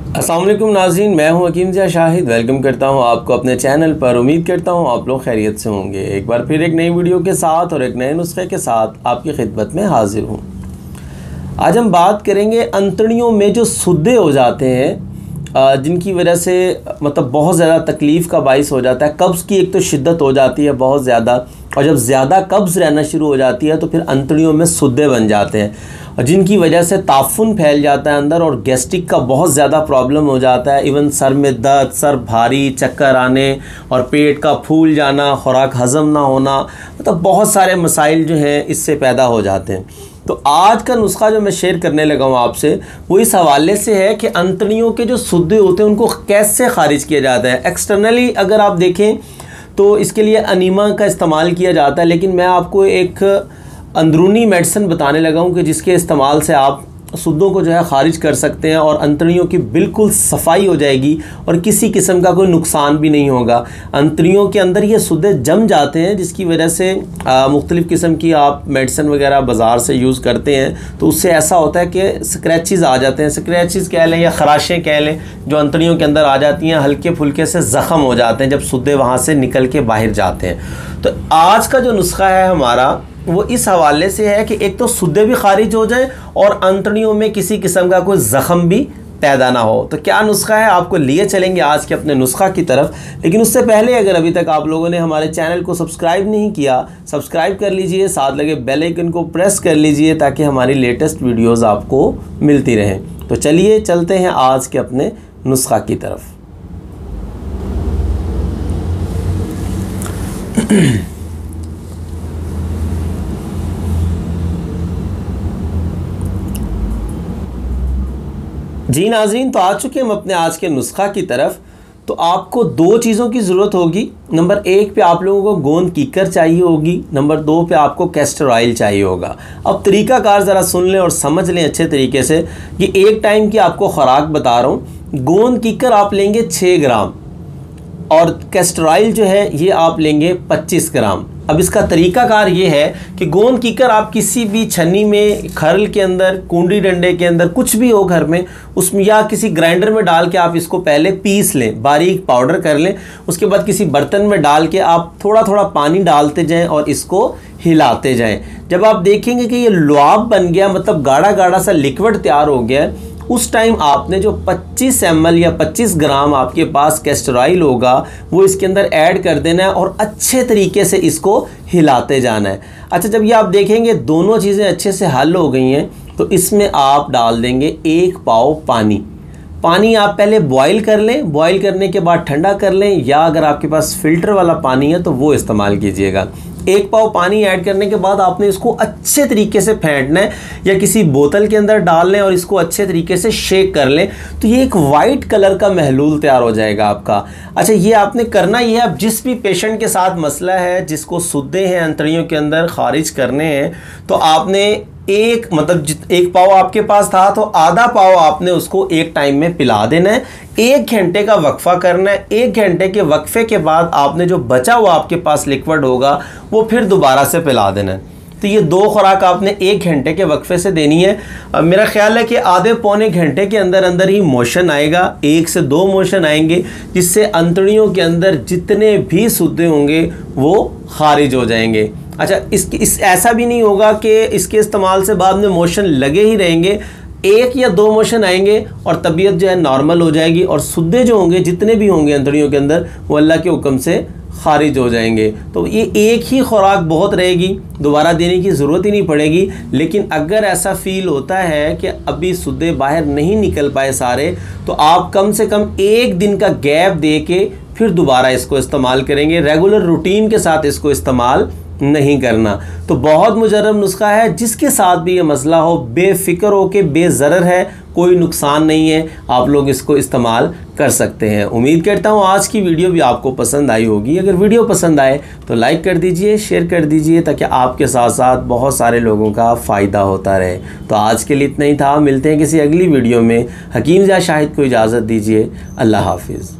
अस्सलाम वालेकुम नाज़रीन, मैं हूं हकीम ज़िया शाहिद। वेलकम करता हूं आपको अपने चैनल पर। उम्मीद करता हूं आप लोग खैरियत से होंगे। एक बार फिर एक नई वीडियो के साथ और एक नए नुस्खे के साथ आपकी खिदमत में हाजिर हूं। आज हम बात करेंगे अंतड़ियों में जो सुद्दे हो जाते हैं, जिनकी वजह से मतलब बहुत ज़्यादा तकलीफ़ का बाइस हो जाता है। कब्ज़ की एक तो शिद्दत हो जाती है बहुत ज़्यादा, और जब ज़्यादा कब्ज़ रहना शुरू हो जाती है तो फिर अंतड़ियों में सुद्दे बन जाते हैं, और जिनकी वजह से ताफुन फैल जाता है अंदर और गैस्ट्रिक का बहुत ज़्यादा प्रॉब्लम हो जाता है। इवन सर में दर्द, सर भारी, चक्कर आने और पेट का फूल जाना, खुराक हज़म ना होना, मतलब बहुत सारे मसाइल जो हैं इससे पैदा हो जाते हैं। तो आज का नुस्खा जो मैं शेयर करने लगा हूँ आपसे, वो इस हवाले से है कि अंतड़ियों के जो सुद्दे होते हैं उनको कैसे ख़ारिज किया जाता है। एक्सटर्नली अगर आप देखें तो इसके लिए अनीमा का इस्तेमाल किया जाता है, लेकिन मैं आपको एक अंदरूनी मेडिसिन बताने लगा हूँ कि जिसके इस्तेमाल से आप सुद्दों को जो है ख़ारिज कर सकते हैं और अंतड़ियों की बिल्कुल सफाई हो जाएगी और किसी किस्म का कोई नुकसान भी नहीं होगा। अंतड़ियों के अंदर ये सुद्दे जम जाते हैं, जिसकी वजह से मुख्तलिफ़ किस्म की आप मेडिसिन वगैरह बाज़ार से यूज़ करते हैं तो उससे ऐसा होता है कि स्क्रैचेस आ जाते हैं। स्क्रैचेस कह लें या ख़राशें कह लें, जो अंतड़ियों के अंदर आ जाती हैं, हल्के फुल्के से ज़ख़म हो जाते हैं जब सुद्दे वहाँ से निकल के बाहर जाते हैं। तो आज का जो नुस्खा है हमारा वो इस हवाले से है कि एक तो सुद्दे भी खारिज हो जाए और अंतड़ियों में किसी किस्म का कोई ज़ख़म भी पैदा ना हो। तो क्या नुस्खा है, आपको लिए चलेंगे आज के अपने नुस्खा की तरफ। लेकिन उससे पहले अगर अभी तक आप लोगों ने हमारे चैनल को सब्सक्राइब नहीं किया, सब्सक्राइब कर लीजिए, साथ लगे बेल आइकन को प्रेस कर लीजिए ताकि हमारी लेटेस्ट वीडियोज़ आपको मिलती रहें। तो चलिए चलते हैं आज के अपने नुस्खा की तरफ। जी नाज़रीन, तो आ चुके हम अपने आज के नुस्खा की तरफ। तो आपको दो चीज़ों की ज़रूरत होगी। नंबर 1 पे आप लोगों को गोंद कीकर चाहिए होगी, नंबर 2 पे आपको कैस्टर ऑयल चाहिए होगा। अब तरीक़ाकार ज़रा सुन लें और समझ लें अच्छे तरीके से कि एक टाइम की आपको ख़ुराक बता रहा हूँ। गोंद कीकर आप लेंगे 6 ग्राम और कैस्टर ऑयल जो है ये आप लेंगे 25 ग्राम। अब इसका तरीक़ाकार ये है कि गोंद कीकर आप किसी भी छन्नी में, खरल के अंदर, कुंडी डंडे के अंदर, कुछ भी हो घर में, उसमें या किसी ग्राइंडर में डाल के आप इसको पहले पीस लें, बारीक पाउडर कर लें। उसके बाद किसी बर्तन में डाल के आप थोड़ा थोड़ा पानी डालते जाएं और इसको हिलाते जाएं। जब आप देखेंगे कि ये लुआब बन गया, मतलब गाढ़ा गाढ़ा सा लिक्विड तैयार हो गया है, उस टाइम आपने जो 25 ml या 25 ग्राम आपके पास कैस्टर ऑयल होगा वो इसके अंदर ऐड कर देना है और अच्छे तरीके से इसको हिलाते जाना है। अच्छा, जब ये आप देखेंगे दोनों चीज़ें अच्छे से हल हो गई हैं तो इसमें आप डाल देंगे 1 पाव पानी। पानी आप पहले बॉईल कर लें, बॉईल करने के बाद ठंडा कर लें, या अगर आपके पास फ़िल्टर वाला पानी है तो वो इस्तेमाल कीजिएगा। 1 पाव पानी ऐड करने के बाद आपने इसको अच्छे तरीके से फेंटना है या किसी बोतल के अंदर डाल लें और इसको अच्छे तरीके से शेक कर लें तो ये एक वाइट कलर का महलूल तैयार हो जाएगा आपका। अच्छा, ये आपने करना ही है। अब जिस भी पेशेंट के साथ मसला है, जिसको सुद्दे हैं अंतड़ियों के अंदर खारिज करने हैं, तो आपने मतलब 1 पाव आपके पास था तो आधा पाव आपने उसको एक टाइम में पिला देना है। 1 घंटे का वक्फा करना है। 1 घंटे के वक्फे के बाद आपने जो बचा हुआ आपके पास लिक्विड होगा वो फिर दोबारा से पिला देना है। तो ये 2 खुराक आपने 1 घंटे के वक्फे से देनी है। मेरा ख्याल है कि आधे पौने घंटे के अंदर अंदर ही मोशन आएगा, 1 से 2 मोशन आएंगे, जिससे अंतड़ियों के अंदर जितने भी सुद्दे होंगे वो खारिज हो जाएंगे। अच्छा, इस ऐसा भी नहीं होगा कि इसके इस्तेमाल से बाद में मोशन लगे ही रहेंगे। 1 या 2 मोशन आएंगे और तबीयत जो है नॉर्मल हो जाएगी और सुद्दे जो होंगे, जितने भी होंगे अंतड़ियों के अंदर, वो अल्लाह के हुक्म से खारिज हो जाएंगे। तो ये एक ही खुराक बहुत रहेगी, दोबारा देने की ज़रूरत ही नहीं पड़ेगी। लेकिन अगर ऐसा फील होता है कि अभी सुद्दे बाहर नहीं निकल पाए सारे, तो आप कम से कम 1 दिन का गैप दे के फिर दोबारा इसको इस्तेमाल करेंगे। रेगुलर रूटीन के साथ इसको इस्तेमाल नहीं करना। तो बहुत मुजर्रब नुस्खा है, जिसके साथ भी ये मसला हो बेफिक्र हो के, बेज़रर है, कोई नुकसान नहीं है, आप लोग इसको इस्तेमाल कर सकते हैं। उम्मीद करता हूँ आज की वीडियो भी आपको पसंद आई होगी। अगर वीडियो पसंद आए तो लाइक कर दीजिए, शेयर कर दीजिए, ताकि आपके साथ साथ बहुत सारे लोगों का फ़ायदा होता रहे। तो आज के लिए इतना ही था। मिलते हैं किसी अगली वीडियो में। हकीम ज़िया शाहिद को इजाज़त दीजिए। अल्लाह हाफिज़।